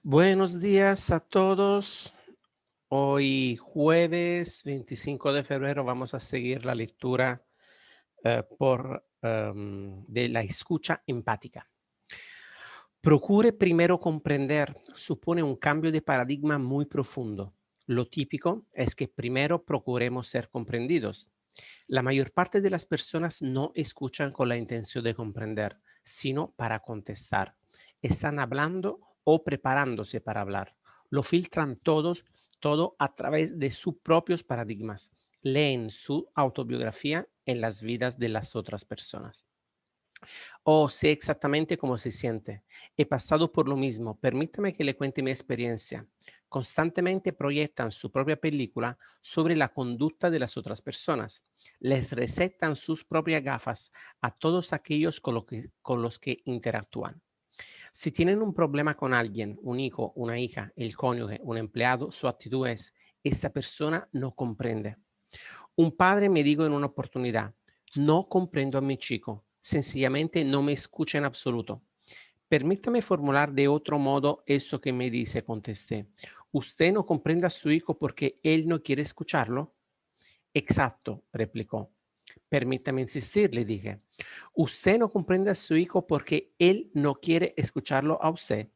Buenos días a todos. Hoy jueves 25 de febrero vamos a seguir la lectura de la escucha empática. Procure primero comprender supone un cambio de paradigma muy profundo. Lo típico es que primero procuremos ser comprendidos. La mayor parte de las personas no escuchan con la intención de comprender, sino para contestar. Están hablando o preparándose para hablar. Lo filtran todo a través de sus propios paradigmas. Leen su autobiografía en las vidas de las otras personas. Oh, sé exactamente cómo se siente. He pasado por lo mismo. Permítame que le cuente mi experiencia. Constantemente proyectan su propia película sobre la conducta de las otras personas. Les recetan sus propias gafas a todos aquellos con los que interactúan. Si tienen un problema con alguien, un hijo, una hija, el cónyuge, un empleado, su actitud es, esa persona no comprende. Un padre me dijo en una oportunidad, no comprendo a mi chico, sencillamente no me escucha en absoluto. Permítame formular de otro modo eso que me dice, contesté. ¿Usted no comprende a su hijo porque él no quiere escucharlo? Exacto, replicó. Permítame insistir, le dije. ¿Usted no comprende a su hijo porque él no quiere escucharlo a usted?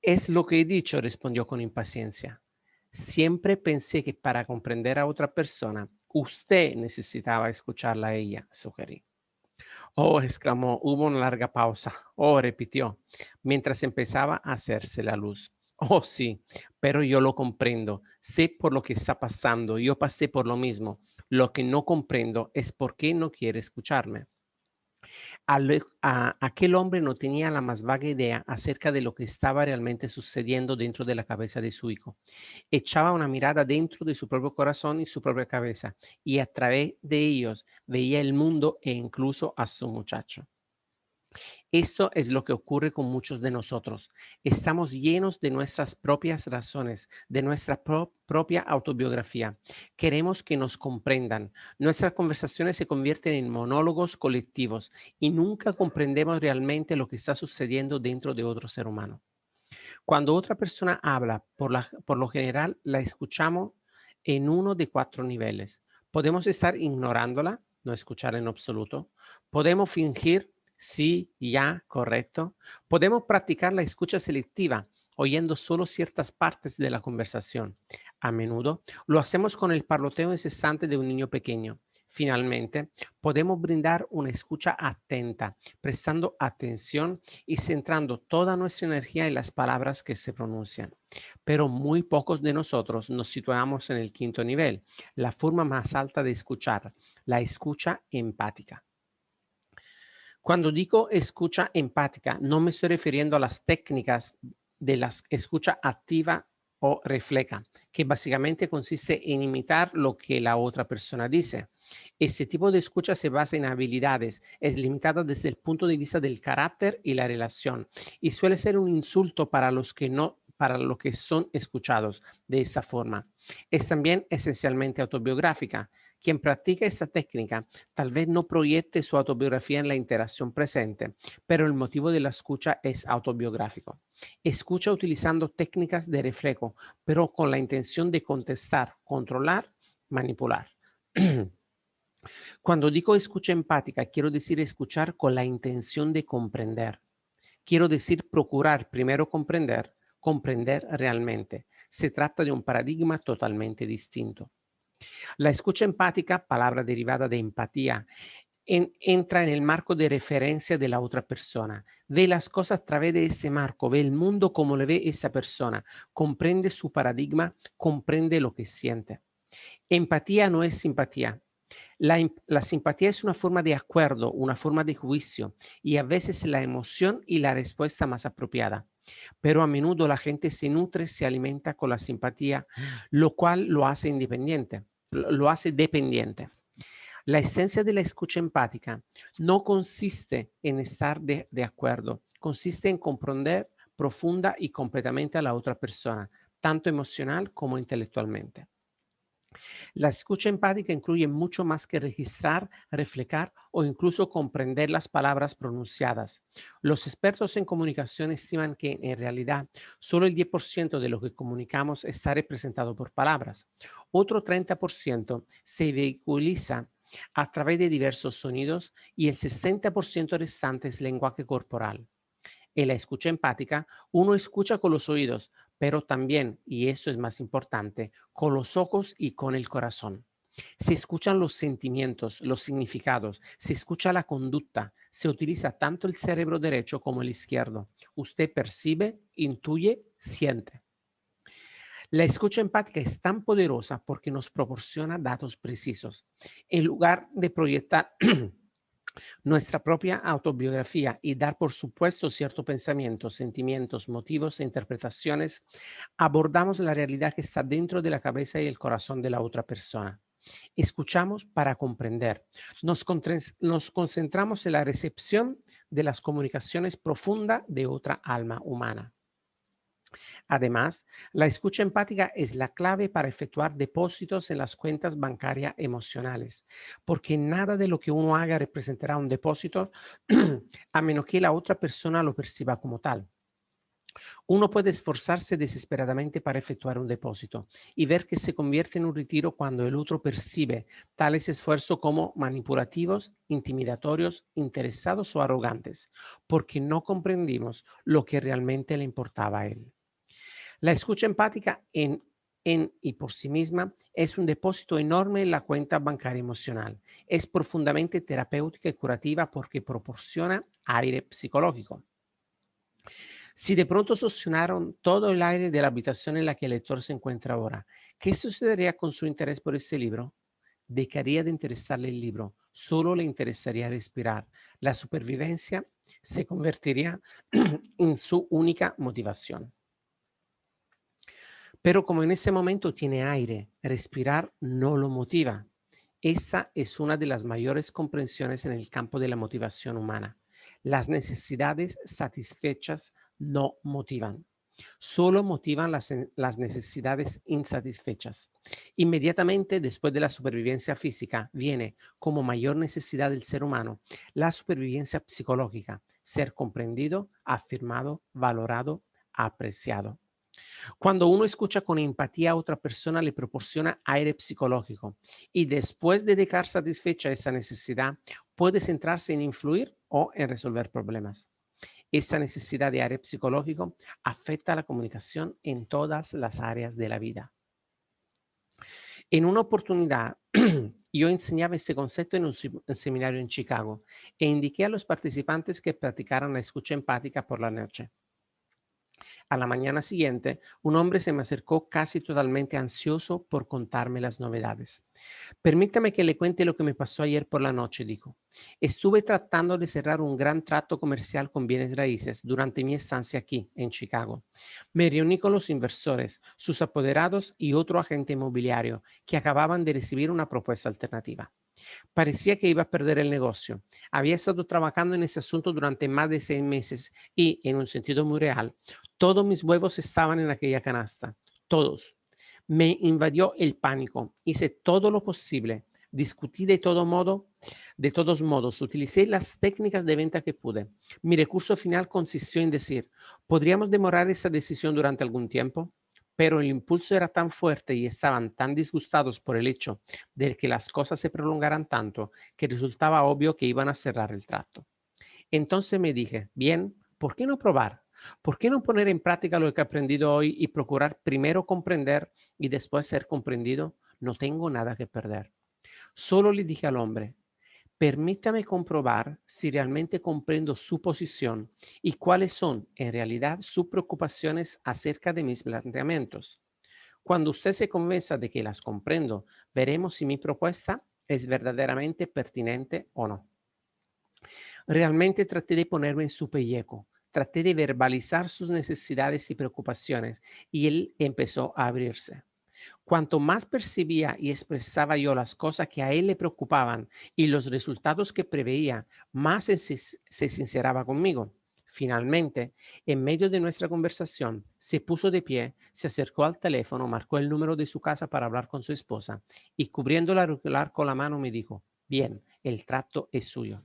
Es lo que he dicho, respondió con impaciencia. Siempre pensé que para comprender a otra persona, usted necesitaba escucharla a ella, sugerí. Oh, exclamó, hubo una larga pausa. Oh, repitió, mientras empezaba a hacerse la luz. Oh, sí, pero yo lo comprendo. Sé por lo que está pasando. Yo pasé por lo mismo. Lo que no comprendo es por qué no quiere escucharme. Aquel hombre no tenía la más vaga idea acerca de lo que estaba realmente sucediendo dentro de la cabeza de su hijo. Echaba una mirada dentro de su propio corazón y su propia cabeza, y a través de ellos veía el mundo e incluso a su muchacho. Esto es lo que ocurre con muchos de nosotros. Estamos llenos de nuestras propias razones, de nuestra propia autobiografía. Queremos que nos comprendan. Nuestras conversaciones se convierten en monólogos colectivos y nunca comprendemos realmente lo que está sucediendo dentro de otro ser humano. Cuando otra persona habla, por lo general la escuchamos en uno de cuatro niveles. Podemos estar ignorándola, no escuchar en absoluto. Podemos fingir sí, ya, correcto. Podemos practicar la escucha selectiva, oyendo solo ciertas partes de la conversación. A menudo lo hacemos con el parloteo incesante de un niño pequeño. Finalmente, podemos brindar una escucha atenta, prestando atención y centrando toda nuestra energía en las palabras que se pronuncian. Pero muy pocos de nosotros nos situamos en el quinto nivel, la forma más alta de escuchar, la escucha empática. Cuando digo escucha empática, no me estoy refiriendo a las técnicas de la escucha activa o refleja, que básicamente consiste en imitar lo que la otra persona dice. Este tipo de escucha se basa en habilidades, es limitada desde el punto de vista del carácter y la relación, y suele ser un insulto para los que no para los que son escuchados de esta forma. Es también esencialmente autobiográfica. Quien practica esta técnica tal vez no proyecte su autobiografía en la interacción presente, pero el motivo de la escucha es autobiográfico. Escucha utilizando técnicas de reflejo, pero con la intención de contestar, controlar, manipular. Cuando digo escucha empática, quiero decir escuchar con la intención de comprender. Quiero decir procurar primero comprender, comprender realmente. Se trata de un paradigma totalmente distinto. La escucha empática, palabra derivada de empatía, entra en el marco de referencia de la otra persona. Ve las cosas a través de ese marco, ve el mundo como le ve esa persona, comprende su paradigma, comprende lo que siente. Empatía no es simpatía. La simpatía es una forma de acuerdo, una forma de juicio y a veces la emoción y la respuesta más apropiada. Pero a menudo la gente se nutre, se alimenta con la simpatía, lo cual lo hace independiente, lo hace dependiente. La esencia de la escucha empática no consiste en estar de acuerdo, consiste en comprender profunda y completamente a la otra persona, tanto emocional como intelectualmente. La escucha empática incluye mucho más que registrar, reflejar o incluso comprender las palabras pronunciadas. Los expertos en comunicación estiman que en realidad solo el 10% de lo que comunicamos está representado por palabras. Otro 30% se vehiculiza a través de diversos sonidos y el 60% restante es lenguaje corporal. En la escucha empática, uno escucha con los oídos, pero también, y eso es más importante, con los ojos y con el corazón. Se escuchan los sentimientos, los significados, se escucha la conducta, se utiliza tanto el cerebro derecho como el izquierdo. Usted percibe, intuye, siente. La escucha empática es tan poderosa porque nos proporciona datos precisos. En lugar de proyectar nuestra propia autobiografía y dar por supuesto ciertos pensamientos, sentimientos, motivos e interpretaciones, abordamos la realidad que está dentro de la cabeza y el corazón de la otra persona. Escuchamos para comprender. Nos concentramos en la recepción de las comunicaciones profundas de otra alma humana. Además, la escucha empática es la clave para efectuar depósitos en las cuentas bancarias emocionales, porque nada de lo que uno haga representará un depósito a menos que la otra persona lo perciba como tal. Uno puede esforzarse desesperadamente para efectuar un depósito y ver que se convierte en un retiro cuando el otro percibe tales esfuerzos como manipulativos, intimidatorios, interesados o arrogantes, porque no comprendimos lo que realmente le importaba a él. La escucha empática en y por sí misma es un depósito enorme en la cuenta bancaria emocional. Es profundamente terapéutica y curativa porque proporciona aire psicológico. Si de pronto succionaron todo el aire de la habitación en la que el lector se encuentra ahora, ¿qué sucedería con su interés por ese libro? Dejaría de interesarle el libro, solo le interesaría respirar. La supervivencia se convertiría en su única motivación. Pero como en ese momento tiene aire, respirar no lo motiva. Esa es una de las mayores comprensiones en el campo de la motivación humana. Las necesidades satisfechas no motivan. Solo motivan las necesidades insatisfechas. Inmediatamente después de la supervivencia física viene como mayor necesidad del ser humano la supervivencia psicológica, ser comprendido, afirmado, valorado, apreciado. Cuando uno escucha con empatía a otra persona, le proporciona aire psicológico y después de dejar satisfecha esa necesidad, puede centrarse en influir o en resolver problemas. Esa necesidad de aire psicológico afecta a la comunicación en todas las áreas de la vida. En una oportunidad, yo enseñaba ese concepto en un seminario en Chicago e indiqué a los participantes que practicaran la escucha empática por la noche. A la mañana siguiente, un hombre se me acercó casi totalmente ansioso por contarme las novedades. Permítame que le cuente lo que me pasó ayer por la noche, dijo. Estuve tratando de cerrar un gran trato comercial con bienes raíces durante mi estancia aquí, en Chicago. Me reuní con los inversores, sus apoderados y otro agente inmobiliario que acababan de recibir una propuesta alternativa. Parecía que iba a perder el negocio. Había estado trabajando en ese asunto durante más de 6 meses y, en un sentido muy real, todos mis huevos estaban en aquella canasta. Todos. Me invadió el pánico. Hice todo lo posible. Discutí de todos modos, utilicé las técnicas de venta que pude. Mi recurso final consistió en decir, ¿podríamos demorar esa decisión durante algún tiempo? Pero el impulso era tan fuerte y estaban tan disgustados por el hecho de que las cosas se prolongaran tanto que resultaba obvio que iban a cerrar el trato. Entonces me dije, bien, ¿por qué no probar? ¿Por qué no poner en práctica lo que he aprendido hoy y procurar primero comprender y después ser comprendido? No tengo nada que perder. Solo le dije al hombre, permítame comprobar si realmente comprendo su posición y cuáles son en realidad sus preocupaciones acerca de mis planteamientos. Cuando usted se convenza de que las comprendo, veremos si mi propuesta es verdaderamente pertinente o no. Realmente traté de ponerme en su pellejo, traté de verbalizar sus necesidades y preocupaciones y él empezó a abrirse. Cuanto más percibía y expresaba yo las cosas que a él le preocupaban y los resultados que preveía, más se sinceraba conmigo. Finalmente, en medio de nuestra conversación, se puso de pie, se acercó al teléfono, marcó el número de su casa para hablar con su esposa y cubriendo el auricular con la mano me dijo, bien, el trato es suyo.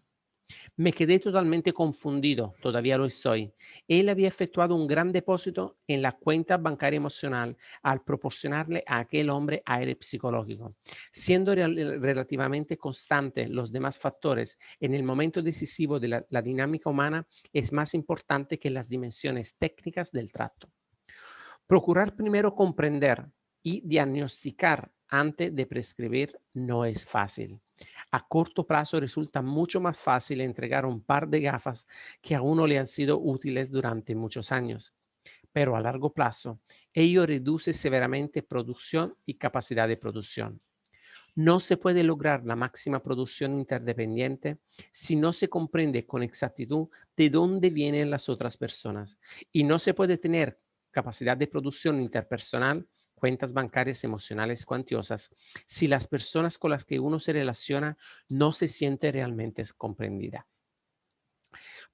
Me quedé totalmente confundido, todavía lo estoy. Él había efectuado un gran depósito en la cuenta bancaria emocional al proporcionarle a aquel hombre aire psicológico. Siendo relativamente constante los demás factores, en el momento decisivo de la dinámica humana es más importante que las dimensiones técnicas del trato. Procurar primero comprender y diagnosticar antes de prescribir no es fácil. A corto plazo resulta mucho más fácil entregar un par de gafas que a uno le han sido útiles durante muchos años, pero a largo plazo ello reduce severamente producción y capacidad de producción. No se puede lograr la máxima producción interdependiente si no se comprende con exactitud de dónde vienen las otras personas y no se puede tener capacidad de producción interpersonal, cuentas bancarias emocionales cuantiosas, si las personas con las que uno se relaciona no se siente realmente comprendida.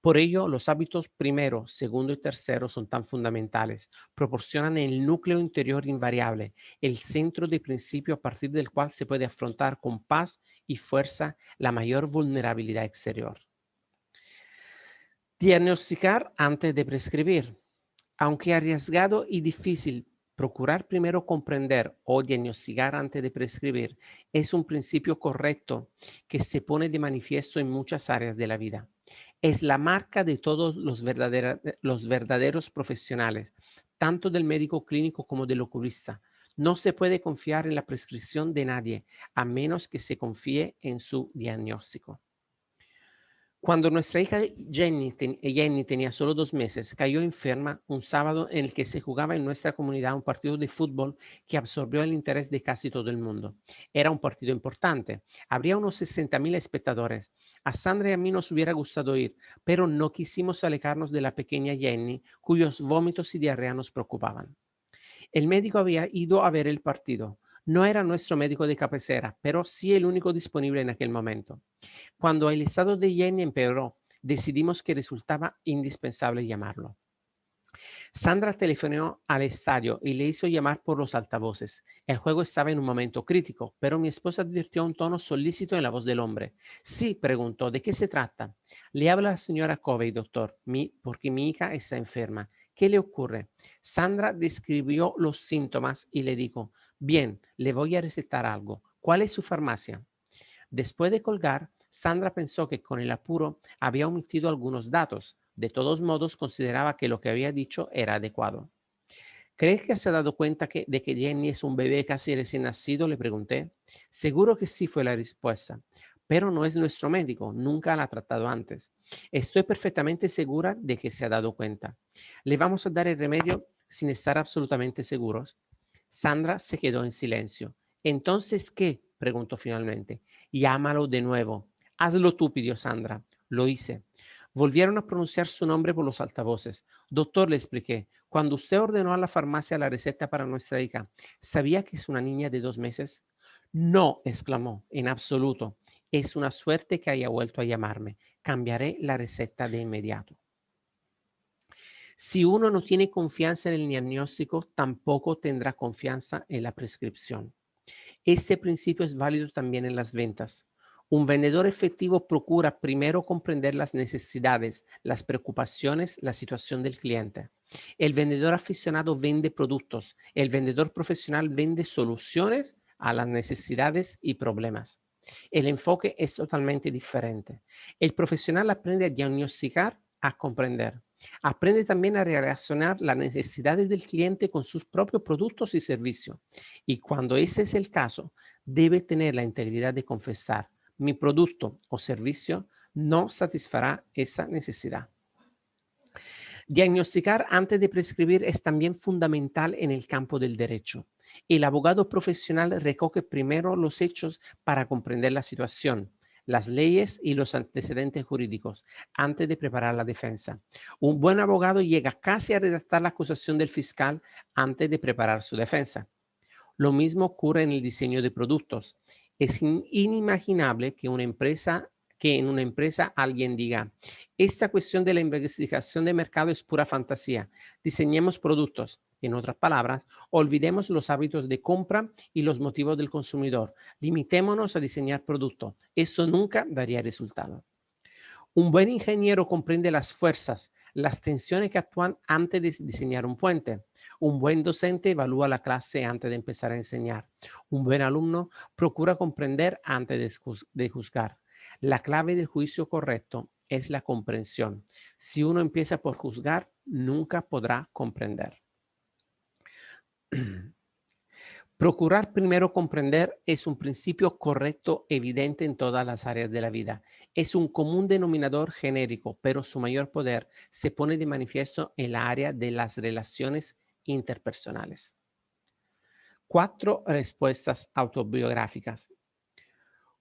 Por ello, los hábitos primero, segundo y tercero son tan fundamentales. Proporcionan el núcleo interior invariable, el centro de principio a partir del cual se puede afrontar con paz y fuerza la mayor vulnerabilidad exterior. Diagnosticar antes de prescribir. Aunque arriesgado y difícil, procurar primero comprender o diagnosticar antes de prescribir es un principio correcto que se pone de manifiesto en muchas áreas de la vida. Es la marca de todos los verdaderos profesionales, tanto del médico clínico como del oculista. No se puede confiar en la prescripción de nadie, a menos que se confíe en su diagnóstico. Cuando nuestra hija Jenny tenía solo 2 meses, cayó enferma un sábado en el que se jugaba en nuestra comunidad un partido de fútbol que absorbió el interés de casi todo el mundo. Era un partido importante. Habría unos 60.000 espectadores. A Sandra y a mí nos hubiera gustado ir, pero no quisimos alejarnos de la pequeña Jenny, cuyos vómitos y diarrea nos preocupaban. El médico había ido a ver el partido. No era nuestro médico de cabecera, pero sí el único disponible en aquel momento. Cuando el estado de Jenny empeoró, decidimos que resultaba indispensable llamarlo. Sandra telefonó al estadio y le hizo llamar por los altavoces. El juego estaba en un momento crítico, pero mi esposa advirtió un tono solícito en la voz del hombre. Sí, preguntó, ¿de qué se trata? Le habla la señora Covey, doctor, porque mi hija está enferma. ¿Qué le ocurre? Sandra describió los síntomas y le dijo, bien, le voy a recetar algo. ¿Cuál es su farmacia? Después de colgar, Sandra pensó que con el apuro había omitido algunos datos. De todos modos, consideraba que lo que había dicho era adecuado. ¿Crees que se ha dado cuenta de que Jenny es un bebé casi recién nacido? Le pregunté. Seguro que sí, fue la respuesta. Pero no es nuestro médico, nunca la ha tratado antes. Estoy perfectamente segura de que se ha dado cuenta. Le vamos a dar el remedio sin estar absolutamente seguros. Sandra se quedó en silencio. ¿Entonces qué? Preguntó finalmente. Llámalo de nuevo. Hazlo tú, pidió Sandra. Lo hice. Volvieron a pronunciar su nombre por los altavoces. Doctor, le expliqué, cuando usted ordenó a la farmacia la receta para nuestra hija, ¿sabía que es una niña de 2 meses? No, exclamó, en absoluto. Es una suerte que haya vuelto a llamarme. Cambiaré la receta de inmediato. Si uno no tiene confianza en el diagnóstico, tampoco tendrá confianza en la prescripción. Este principio es válido también en las ventas. Un vendedor efectivo procura primero comprender las necesidades, las preocupaciones, la situación del cliente. El vendedor aficionado vende productos. El vendedor profesional vende soluciones a las necesidades y problemas. El enfoque es totalmente diferente. El profesional aprende a diagnosticar, a comprender. Aprende también a relacionar las necesidades del cliente con sus propios productos y servicios. Y cuando ese es el caso, debe tener la integridad de confesar, mi producto o servicio no satisfará esa necesidad. Diagnosticar antes de prescribir es también fundamental en el campo del derecho. El abogado profesional recoge primero los hechos para comprender la situación, las leyes y los antecedentes jurídicos antes de preparar la defensa. Un buen abogado llega casi a redactar la acusación del fiscal antes de preparar su defensa. Lo mismo ocurre en el diseño de productos. Es inimaginable que una empresa que en una empresa alguien diga, esta cuestión de la investigación de mercado es pura fantasía, diseñemos productos. En otras palabras, olvidemos los hábitos de compra y los motivos del consumidor. Limitémonos a diseñar productos. Esto nunca daría resultado. Un buen ingeniero comprende las fuerzas, las tensiones que actúan antes de diseñar un puente. Un buen docente evalúa la clase antes de empezar a enseñar. Un buen alumno procura comprender antes de juzgar. La clave del juicio correcto es la comprensión. Si uno empieza por juzgar, nunca podrá comprender. Procurar primero comprender es un principio correcto, evidente en todas las áreas de la vida. Es un común denominador genérico, pero su mayor poder se pone de manifiesto en la área de las relaciones interpersonales. 4 respuestas autobiográficas.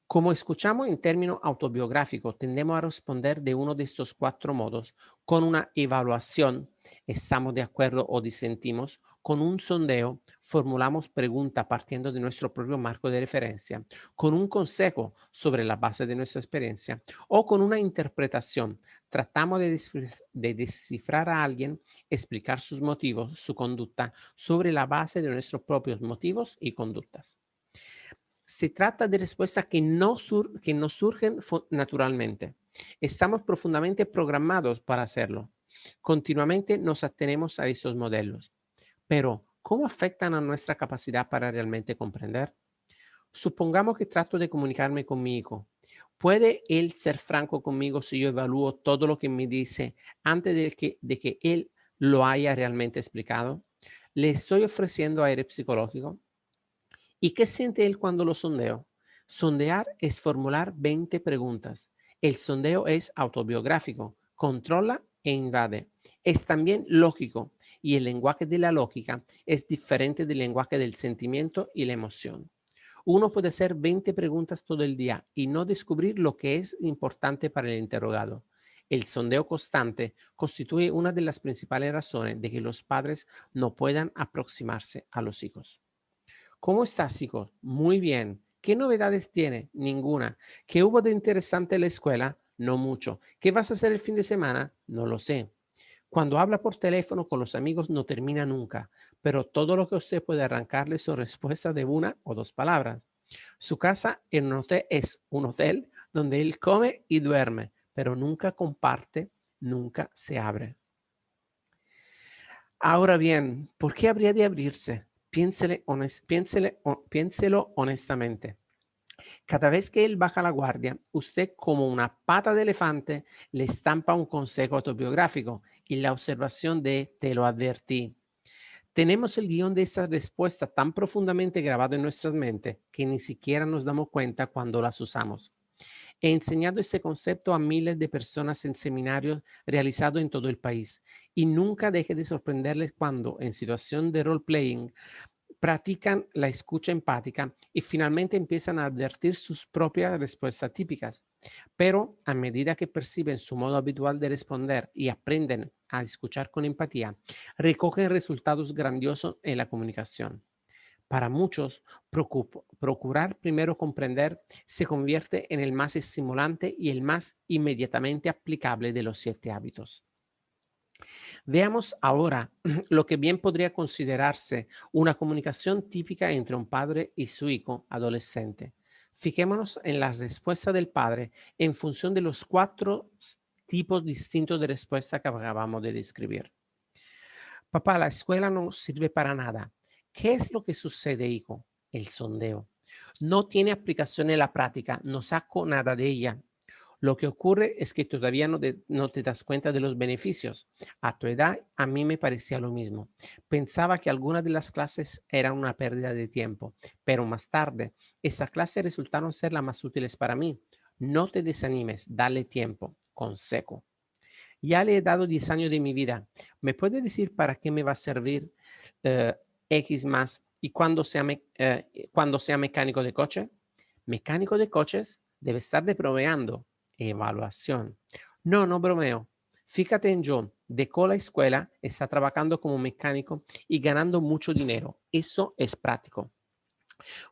Como escuchamos en términos autobiográficos, tendemos a responder de uno de estos 4 modos: con una evaluación, estamos de acuerdo o disentimos; con un sondeo, formulamos preguntas partiendo de nuestro propio marco de referencia; con un consejo, sobre la base de nuestra experiencia; o con una interpretación, tratamos de descifrar a alguien, explicar sus motivos, su conducta, sobre la base de nuestros propios motivos y conductas. Se trata de respuestas que no surgen naturalmente. Estamos profundamente programados para hacerlo. Continuamente nos atenemos a esos modelos. Pero, ¿cómo afectan a nuestra capacidad para realmente comprender? Supongamos que trato de comunicarme con mi hijo. ¿Puede él ser franco conmigo si yo evalúo todo lo que me dice antes de que él lo haya realmente explicado? ¿Le estoy ofreciendo aire psicológico? ¿Y qué siente él cuando lo sondeo? Sondear es formular 20 preguntas. El sondeo es autobiográfico, controla e invade. Es también lógico, y el lenguaje de la lógica es diferente del lenguaje del sentimiento y la emoción. Uno puede hacer 20 preguntas todo el día y no descubrir lo que es importante para el interrogado. El sondeo constante constituye una de las principales razones de que los padres no puedan aproximarse a los hijos. ¿Cómo estás, hijo? Muy bien. ¿Qué novedades tiene? Ninguna. ¿Qué hubo de interesante en la escuela? No mucho. ¿Qué vas a hacer el fin de semana? No lo sé. Cuando habla por teléfono con los amigos no termina nunca, pero todo lo que usted puede arrancarle son respuestas de una o dos palabras. Su casa es un hotel donde él come y duerme, pero nunca comparte, nunca se abre. Ahora bien, ¿por qué habría de abrirse? Piénselo honestamente. Cada vez que él baja la guardia, usted, como una pata de elefante, le estampa un consejo autobiográfico y la observación de "te lo advertí". Tenemos el guión de esa respuesta tan profundamente grabado en nuestras mentes que ni siquiera nos damos cuenta cuando las usamos. He enseñado este concepto a miles de personas en seminarios realizados en todo el país, y nunca deje de sorprenderles cuando, en situación de role-playing, practican la escucha empática y finalmente empiezan a advertir sus propias respuestas típicas. Pero a medida que perciben su modo habitual de responder y aprenden a escuchar con empatía, recogen resultados grandiosos en la comunicación. Para muchos, procurar primero comprender se convierte en el más estimulante y el más inmediatamente aplicable de los 7 hábitos. Veamos ahora lo que bien podría considerarse una comunicación típica entre un padre y su hijo adolescente. Fijémonos en la respuesta del padre en función de los 4 tipos distintos de respuesta que acabamos de describir. Papá, la escuela no sirve para nada. ¿Qué es lo que sucede, hijo? El sondeo. No tiene aplicación en la práctica, no saco nada de ella. Lo que ocurre es que todavía no te das cuenta de los beneficios. A tu edad, a mí me parecía lo mismo. Pensaba que algunas de las clases eran una pérdida de tiempo, pero más tarde, esas clases resultaron ser las más útiles para mí. No te desanimes, dale tiempo. Consejo. Ya le he dado 10 años de mi vida. ¿Me puede decir para qué me va a servir eh, X más y cuando sea mecánico de coche? Mecánico de coches debe estar probando. Evaluación. No, no bromeo. Fíjate en John, dejó la escuela, está trabajando como mecánico y ganando mucho dinero. Eso es práctico.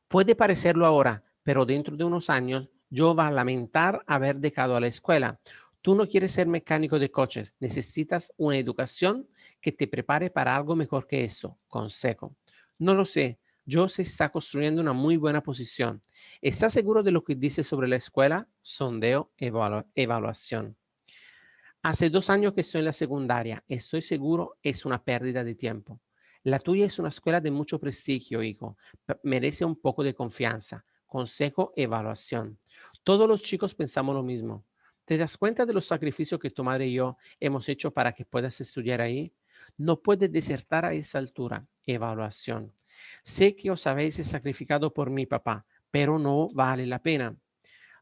Puede parecerlo ahora, pero dentro de unos años Yo va a lamentar haber dejado a la escuela. Tú no quieres ser mecánico de coches, necesitas una educación que te prepare para algo mejor que eso. Consejo. No lo sé, yo se está construyendo una muy buena posición. ¿Estás seguro de lo que dice sobre la escuela? Sondeo, evaluación. Hace 2 años que estoy en la secundaria. Estoy seguro es una pérdida de tiempo. La tuya es una escuela de mucho prestigio, hijo. Merece un poco de confianza. Consejo, evaluación. Todos los chicos pensamos lo mismo. ¿Te das cuenta de los sacrificios que tu madre y yo hemos hecho para que puedas estudiar ahí? No puedes desertar a esa altura. Evaluación. Sé que os habéis sacrificado por mi papá, pero no vale la pena.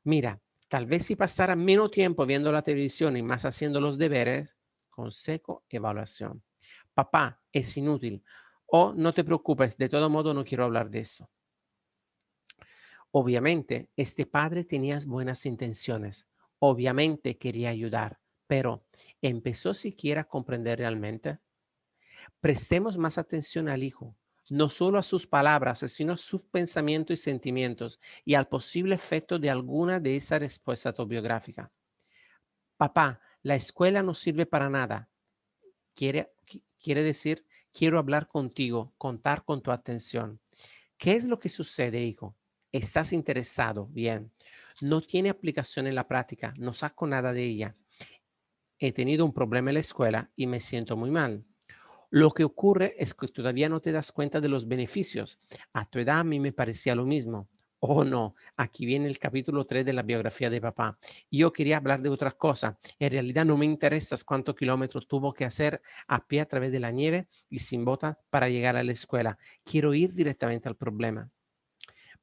Mira, tal vez si pasara menos tiempo viendo la televisión y más haciendo los deberes, consejo, evaluación. Papá, es inútil. O no te preocupes, de todo modo no quiero hablar de eso. Obviamente, este padre tenía buenas intenciones. Obviamente quería ayudar, pero ¿empezó siquiera a comprender realmente? Prestemos más atención al hijo, no solo a sus palabras, sino a sus pensamientos y sentimientos y al posible efecto de alguna de esas respuestas autobiográficas. Papá, la escuela no sirve para nada. Quiere decir, quiero hablar contigo, contar con tu atención. ¿Qué es lo que sucede, hijo? ¿Estás interesado? Bien. No tiene aplicación en la práctica, no saco nada de ella. He tenido un problema en la escuela y me siento muy mal. Lo que ocurre es que todavía no te das cuenta de los beneficios. A tu edad a mí me parecía lo mismo. Oh, no, aquí viene el capítulo 3 de la biografía de papá. Yo quería hablar de otra cosa. En realidad no me interesa cuántos kilómetros tuvo que hacer a pie a través de la nieve y sin bota para llegar a la escuela. Quiero ir directamente al problema.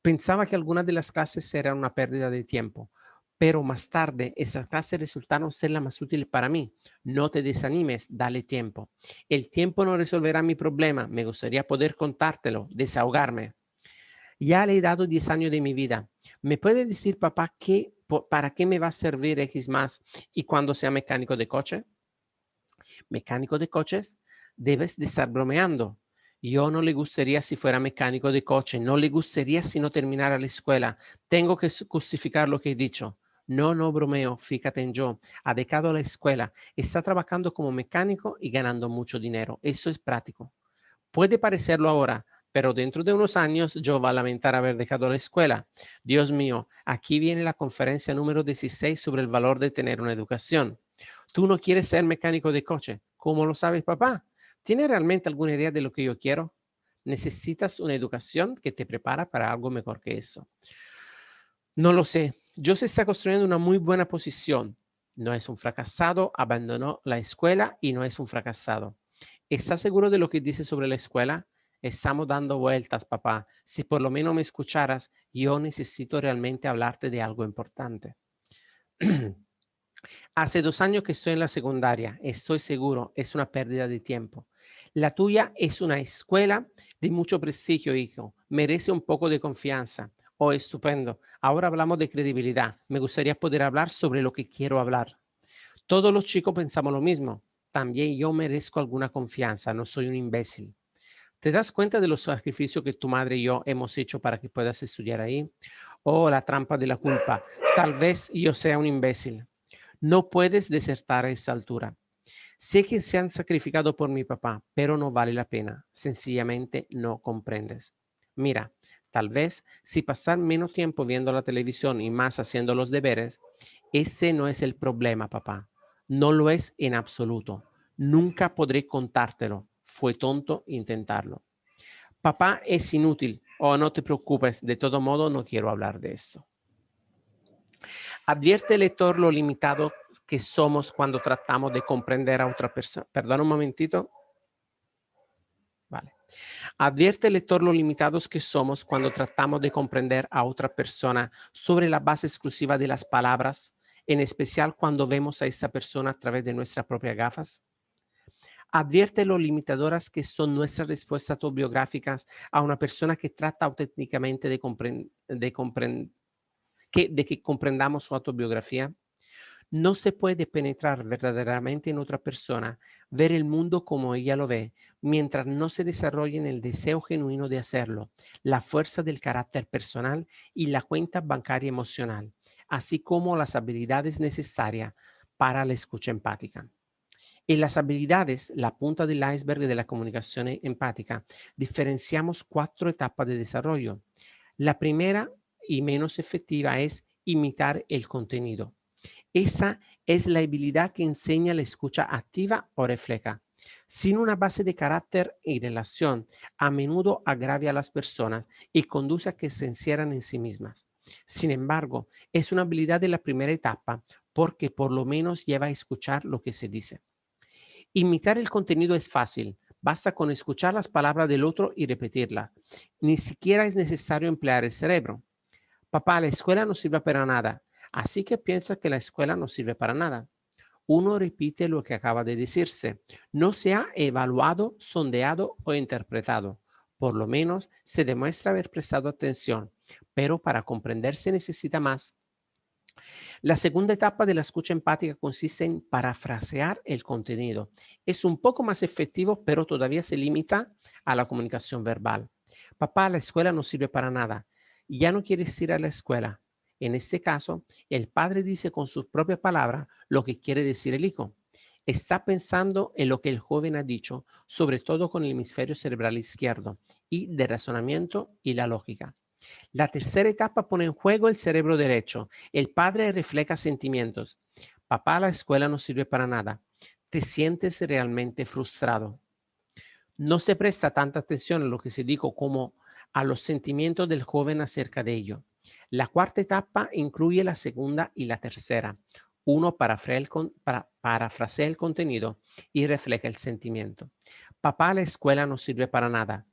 Pensaba que algunas de las clases eran una pérdida de tiempo, pero más tarde esas clases resultaron ser las más útiles para mí. No te desanimes, dale tiempo. El tiempo no resolverá mi problema. Me gustaría poder contártelo, desahogarme. Ya le he dado 10 años de mi vida. ¿Me puede decir, papá, para qué me va a servir X más y cuando sea mecánico de coche? Mecánico de coches, debes de estar bromeando. Yo no le gustaría si fuera mecánico de coche, no le gustaría si no terminara la escuela. Tengo que justificar lo que he dicho. No, no bromeo, fíjate en yo. Ha dejado la escuela, está trabajando como mecánico y ganando mucho dinero. Eso es práctico. Puede parecerlo ahora, pero dentro de unos años yo va a lamentar haber dejado la escuela. Dios mío, aquí viene la conferencia número 16 sobre el valor de tener una educación. Tú no quieres ser mecánico de coche. ¿Cómo lo sabes, papá? ¿Tienes realmente alguna idea de lo que yo quiero? Necesitas una educación que te prepara para algo mejor que eso. No lo sé. Yo se está construyendo una muy buena posición. No es un fracasado, abandonó la escuela y no es un fracasado. ¿Estás seguro de lo que dice sobre la escuela? Estamos dando vueltas, papá. Si por lo menos me escucharas, yo necesito realmente hablarte de algo importante. Hace 2 años que estoy en la secundaria. Estoy seguro, es una pérdida de tiempo. La tuya es una escuela de mucho prestigio, hijo. Merece un poco de confianza. Oh, estupendo. Ahora hablamos de credibilidad. Me gustaría poder hablar sobre lo que quiero hablar. Todos los chicos pensamos lo mismo. También yo merezco alguna confianza. No soy un imbécil. ¿Te das cuenta de los sacrificios que tu madre y yo hemos hecho para que puedas estudiar ahí? Oh, la trampa de la culpa. Tal vez yo sea un imbécil. No puedes desertar a esa altura. Sé que se han sacrificado por mi papá, pero no vale la pena. Sencillamente no comprendes. Mira, tal vez si pasar menos tiempo viendo la televisión y más haciendo los deberes, ese no es el problema, papá. No lo es en absoluto. Nunca podré contártelo. Fue tonto intentarlo. Papá es inútil. Oh, no te preocupes. De todo modo, no quiero hablar de esto. Advierte el lector lo limitado que somos cuando tratamos de comprender a otra persona. Perdón un momentito. Vale. Advierte el lector lo limitados que somos cuando tratamos de comprender a otra persona sobre la base exclusiva de las palabras, en especial cuando vemos a esa persona a través de nuestras propias gafas. Advierte lo limitadoras que son nuestras respuestas autobiográficas a una persona que trata auténticamente de que comprendamos su autobiografía. No se puede penetrar verdaderamente en otra persona, ver el mundo como ella lo ve, mientras no se desarrollen el deseo genuino de hacerlo, la fuerza del carácter personal y la cuenta bancaria emocional. así como las habilidades necesarias para la escucha empática. En las habilidades, la punta del iceberg de la comunicación empática, diferenciamos cuatro etapas de desarrollo. La primera y menos efectiva es imitar el contenido. Esa es la habilidad que enseña la escucha activa o refleja. Sin una base de carácter y relación, a menudo agravia a las personas y conduce a que se encierran en sí mismas. Sin embargo, es una habilidad de la primera etapa porque por lo menos lleva a escuchar lo que se dice. Imitar el contenido es fácil. Basta con escuchar las palabras del otro y repetirlas. Ni siquiera es necesario emplear el cerebro. Papá, la escuela no sirve para nada. Así que piensa que la escuela no sirve para nada. Uno repite lo que acaba de decirse. No se ha evaluado, sondeado o interpretado. Por lo menos se demuestra haber prestado atención, pero para comprender se necesita más. La segunda etapa de la escucha empática consiste en parafrasear el contenido. Es un poco más efectivo, pero todavía se limita a la comunicación verbal. Papá, la escuela no sirve para nada. Ya no quieres ir a la escuela. En este caso, el padre dice con sus propias palabras lo que quiere decir el hijo. Está pensando en lo que el joven ha dicho, sobre todo con el hemisferio cerebral izquierdo, y de razonamiento y la lógica. La tercera etapa pone en juego el cerebro derecho. El padre refleja sentimientos. Papá, la escuela no sirve para nada. Te sientes realmente frustrado. No se presta tanta atención a lo que se dijo como a los sentimientos del joven acerca de ello. La cuarta etapa incluye la segunda y la tercera. Uno parafrasea el contenido y refleja el sentimiento. Papá, la escuela no sirve para nada.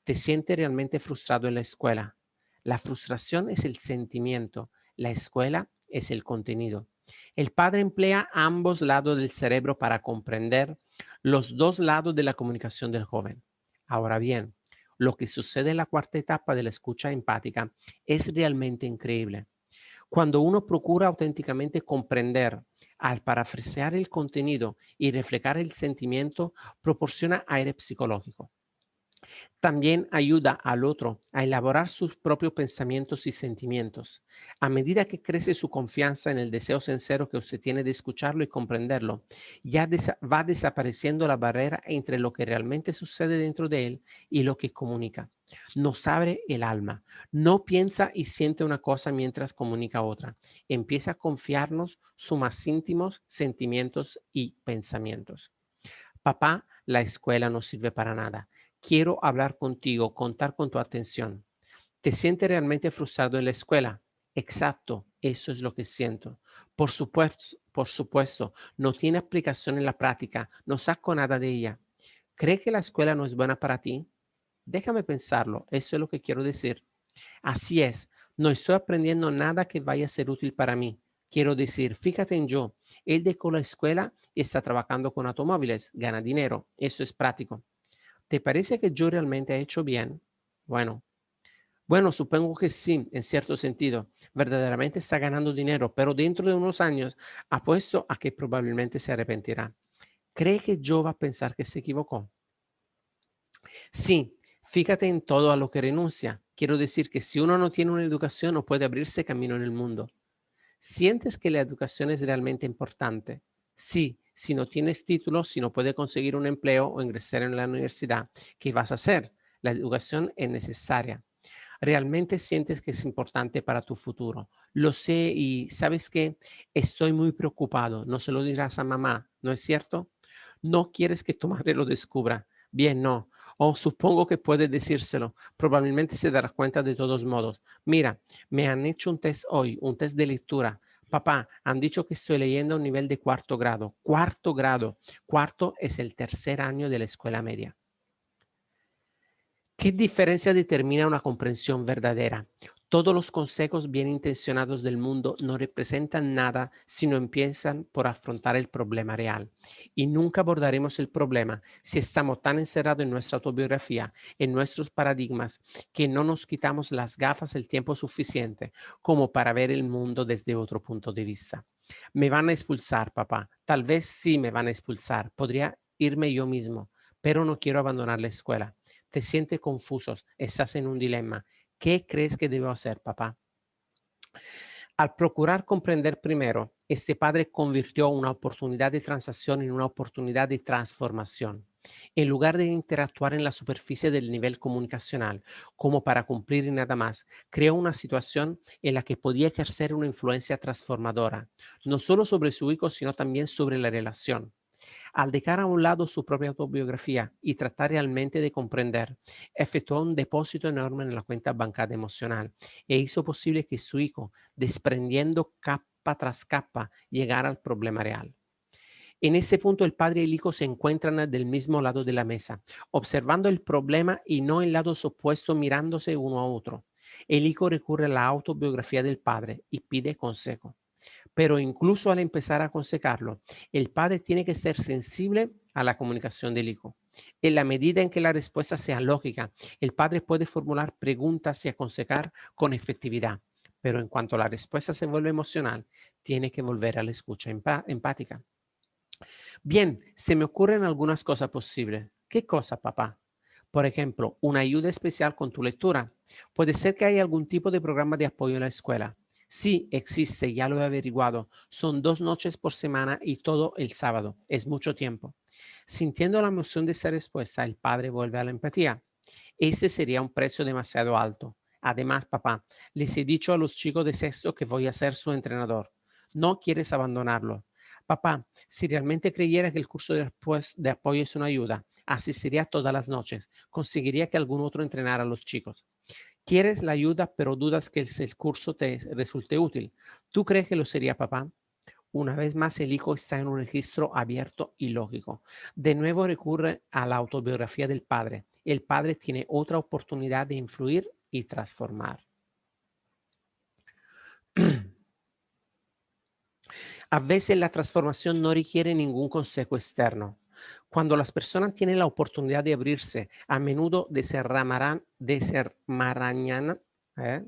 Te sientes realmente frustrado en la escuela. La frustración es el sentimiento, la escuela es el contenido. El padre emplea ambos lados del cerebro para comprender los dos lados de la comunicación del joven. Ahora bien, lo que sucede en la cuarta etapa de la escucha empática es realmente increíble. Cuando uno procura auténticamente comprender, al parafrasear el contenido y reflejar el sentimiento, proporciona aire psicológico. También ayuda al otro a elaborar sus propios pensamientos y sentimientos. A medida que crece su confianza en el deseo sincero que usted tiene de escucharlo y comprenderlo, ya va desapareciendo la barrera entre lo que realmente sucede dentro de él y lo que comunica. Nos abre el alma. No piensa y siente una cosa mientras comunica otra. Empieza a confiarnos sus más íntimos sentimientos y pensamientos. Papá, la escuela no sirve para nada. Quiero hablar contigo, contar con tu atención. ¿Te sientes realmente frustrado en la escuela? Exacto, eso es lo que siento. Por supuesto, no tiene aplicación en la práctica, no saco nada de ella. ¿Cree que la escuela no es buena para ti? Déjame pensarlo, eso es lo que quiero decir. Así es, no estoy aprendiendo nada que vaya a ser útil para mí. Quiero decir, fíjate en yo, él dejó la escuela y está trabajando con automóviles, gana dinero, eso es práctico. ¿Te parece que yo realmente he hecho bien? Bueno, bueno, supongo que sí, en cierto sentido. Verdaderamente está ganando dinero, pero dentro de unos años apuesto a que probablemente se arrepentirá. ¿Cree que yo va a pensar que se equivocó? Sí, fíjate en todo a lo que renuncia. Quiero decir que si uno no tiene una educación no puede abrirse camino en el mundo. ¿Sientes que la educación es realmente importante? Sí, si no tienes título, si no puedes conseguir un empleo o ingresar en la universidad, ¿qué vas a hacer? La educación es necesaria. ¿Realmente sientes que es importante para tu futuro? Lo sé y sabes que estoy muy preocupado. No se lo dirás a mamá, ¿no es cierto? No quieres que tu madre lo descubra. Bien, no. O supongo que puedes decírselo. Probablemente se dará cuenta de todos modos. Mira, me han hecho un test hoy, un test de lectura. Papá, han dicho que estoy leyendo a un nivel de cuarto grado. Cuarto grado. Cuarto es el tercer año de la escuela media. ¿Qué diferencia determina una comprensión verdadera? Todos los consejos bien intencionados del mundo no representan nada si no empiezan por afrontar el problema real. Y nunca abordaremos el problema si estamos tan encerrados en nuestra autobiografía, en nuestros paradigmas, que no nos quitamos las gafas el tiempo suficiente como para ver el mundo desde otro punto de vista. Me van a expulsar, papá. Tal vez sí me van a expulsar. Podría irme yo mismo, pero no quiero abandonar la escuela. Te sientes confuso, estás en un dilema. ¿Qué crees que debo hacer, papá? Al procurar comprender primero, este padre convirtió una oportunidad de transacción en una oportunidad de transformación. En lugar de interactuar en la superficie del nivel comunicacional como para cumplir y nada más, creó una situación en la que podía ejercer una influencia transformadora, no solo sobre su hijo, sino también sobre la relación. Al dejar a un lado su propia autobiografía y tratar realmente de comprender, efectuó un depósito enorme en la cuenta bancaria emocional e hizo posible que su hijo, desprendiendo capa tras capa, llegara al problema real. En ese punto el padre y el hijo se encuentran del mismo lado de la mesa, observando el problema y no en lados opuestos mirándose uno a otro. El hijo recurre a la autobiografía del padre y pide consejo. Pero incluso al empezar a aconsejarlo, el padre tiene que ser sensible a la comunicación del hijo. En la medida en que la respuesta sea lógica, el padre puede formular preguntas y aconsejar con efectividad. Pero en cuanto la respuesta se vuelve emocional, tiene que volver a la escucha empática. Bien, se me ocurren algunas cosas posibles. ¿Qué cosa, papá? Por ejemplo, una ayuda especial con tu lectura. Puede ser que haya algún tipo de programa de apoyo en la escuela. Sí, existe, ya lo he averiguado. Son 2 noches por semana y todo el sábado. Es mucho tiempo. Sintiendo la emoción de esa respuesta, el padre vuelve a la empatía. Ese sería un precio demasiado alto. Además, papá, les he dicho a los chicos de sexto que voy a ser su entrenador. No quieres abandonarlo. Papá, si realmente creyera que el curso de apoyo es una ayuda, asistiría todas las noches. Conseguiría que algún otro entrenara a los chicos. Quieres la ayuda, pero dudas que el curso te resulte útil. ¿Tú crees que lo sería, papá? Una vez más, el hijo está en un registro abierto y lógico. De nuevo recurre a la autobiografía del padre. El padre tiene otra oportunidad de influir y transformar. A veces la transformación no requiere ningún consejo externo. Cuando las personas tienen la oportunidad de abrirse, a menudo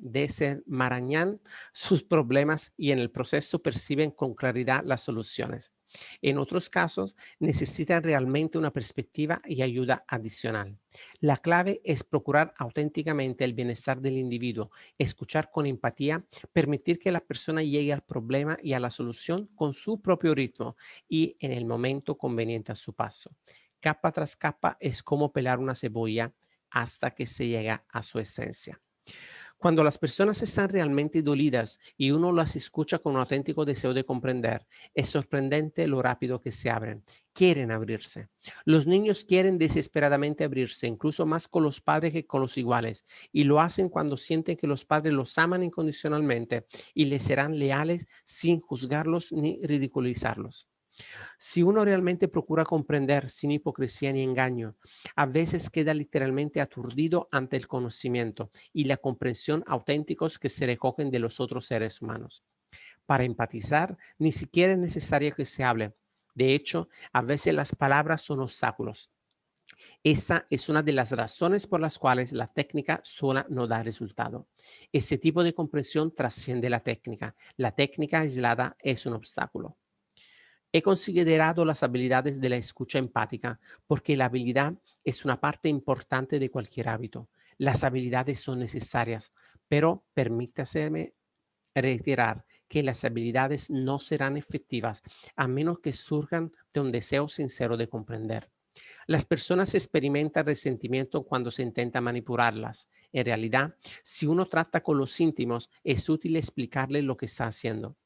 desenmarañan sus problemas y en el proceso perciben con claridad las soluciones. En otros casos, necesitan realmente una perspectiva y ayuda adicional. La clave es procurar auténticamente el bienestar del individuo, escuchar con empatía, permitir que la persona llegue al problema y a la solución con su propio ritmo y en el momento conveniente a su paso. Capa tras capa es como pelar una cebolla hasta que se llega a su esencia. Cuando las personas están realmente dolidas y uno las escucha con un auténtico deseo de comprender, es sorprendente lo rápido que se abren. Quieren abrirse. Los niños quieren desesperadamente abrirse, incluso más con los padres que con los iguales, y lo hacen cuando sienten que los padres los aman incondicionalmente y les serán leales sin juzgarlos ni ridiculizarlos. Si uno realmente procura comprender sin hipocresía ni engaño, a veces queda literalmente aturdido ante el conocimiento y la comprensión auténticos que se recogen de los otros seres humanos. Para empatizar, ni siquiera es necesario que se hable. De hecho, a veces las palabras son obstáculos. Esa es una de las razones por las cuales la técnica sola no da resultado. Ese tipo de comprensión trasciende la técnica. La técnica aislada es un obstáculo. He considerado las habilidades de la escucha empática porque la habilidad es una parte importante de cualquier hábito. Las habilidades son necesarias, pero permítaseme reiterar que las habilidades no serán efectivas a menos que surjan de un deseo sincero de comprender. Las personas experimentan resentimiento cuando se intenta manipularlas. En realidad, si uno trata con los íntimos, es útil explicarle lo que está haciendo.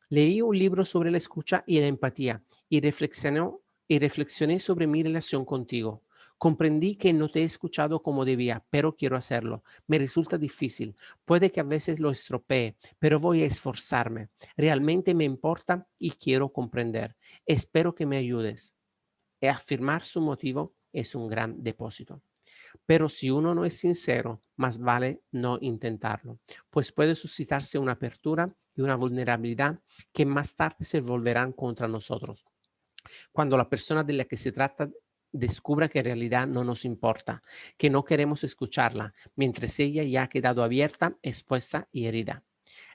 Leí un libro sobre la escucha y la empatía y reflexioné sobre mi relación contigo. Comprendí que no te he escuchado como debía, pero quiero hacerlo. Me resulta difícil. Puede que a veces lo estropee, pero voy a esforzarme. Realmente me importa y quiero comprender. Espero que me ayudes. Afirmar su motivo es un gran depósito. Pero si uno no es sincero, más vale no intentarlo, pues puede suscitarse una apertura y una vulnerabilidad que más tarde se volverán contra nosotros. Cuando la persona de la que se trata descubra que en realidad no nos importa, que no queremos escucharla, mientras ella ya ha quedado abierta, expuesta y herida.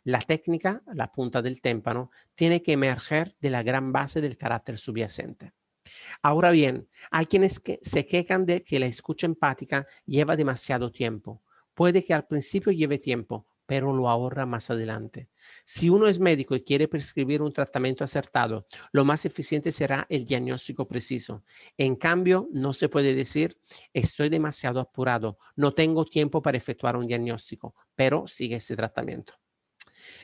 La técnica, la punta del témpano, tiene que emerger de la gran base del carácter subyacente. Ahora bien, hay quienes que se quejan de que la escucha empática lleva demasiado tiempo. Puede que al principio lleve tiempo, pero lo ahorra más adelante. Si uno es médico y quiere prescribir un tratamiento acertado, lo más eficiente será el diagnóstico preciso. En cambio, no se puede decir, estoy demasiado apurado, no tengo tiempo para efectuar un diagnóstico, pero sigue ese tratamiento.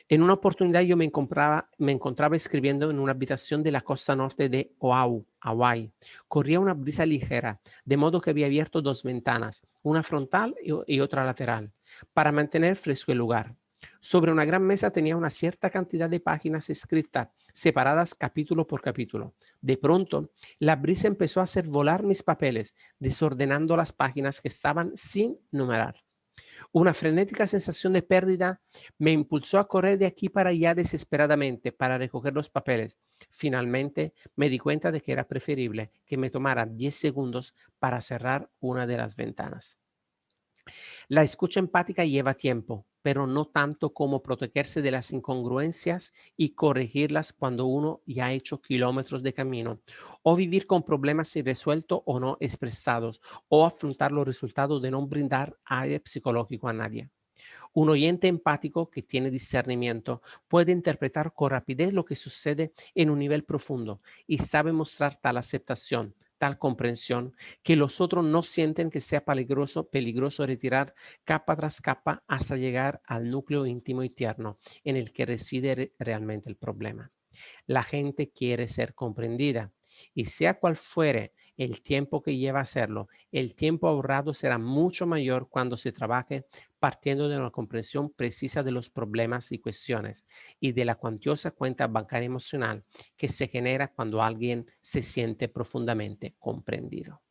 En una oportunidad yo me encontraba escribiendo en una habitación de la costa norte de Oahu, Hawái. Corría una brisa ligera, de modo que había abierto dos ventanas, una frontal y otra lateral, para mantener fresco el lugar. Sobre una gran mesa tenía una cierta cantidad de páginas escritas, separadas capítulo por capítulo. De pronto, la brisa empezó a hacer volar mis papeles, desordenando las páginas que estaban sin numerar. Una frenética sensación de pérdida me impulsó a correr de aquí para allá desesperadamente para recoger los papeles. Finalmente me di cuenta de que era preferible que me tomara 10 segundos para cerrar una de las ventanas. La escucha empática lleva tiempo, pero no tanto como protegerse de las incongruencias y corregirlas cuando uno ya ha hecho kilómetros de camino, o vivir con problemas irresueltos o no expresados, o afrontar los resultados de no brindar aire psicológico a nadie. Un oyente empático que tiene discernimiento puede interpretar con rapidez lo que sucede en un nivel profundo y sabe mostrar tal aceptación, tal comprensión, que los otros no sienten que sea peligroso retirar capa tras capa hasta llegar al núcleo íntimo y tierno en el que reside realmente el problema. La gente quiere ser comprendida y sea cual fuere el tiempo que lleva a hacerlo, el tiempo ahorrado será mucho mayor cuando se trabaje partiendo de una comprensión precisa de los problemas y cuestiones y de la cuantiosa cuenta bancaria emocional que se genera cuando alguien se siente profundamente comprendido.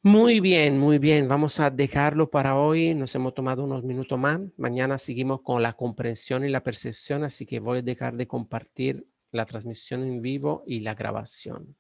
Muy bien, muy bien. Vamos a dejarlo para hoy. Nos hemos tomado unos minutos más. Mañana seguimos con la comprensión y la percepción, así que voy a dejar de compartir la transmisión en vivo y la grabación.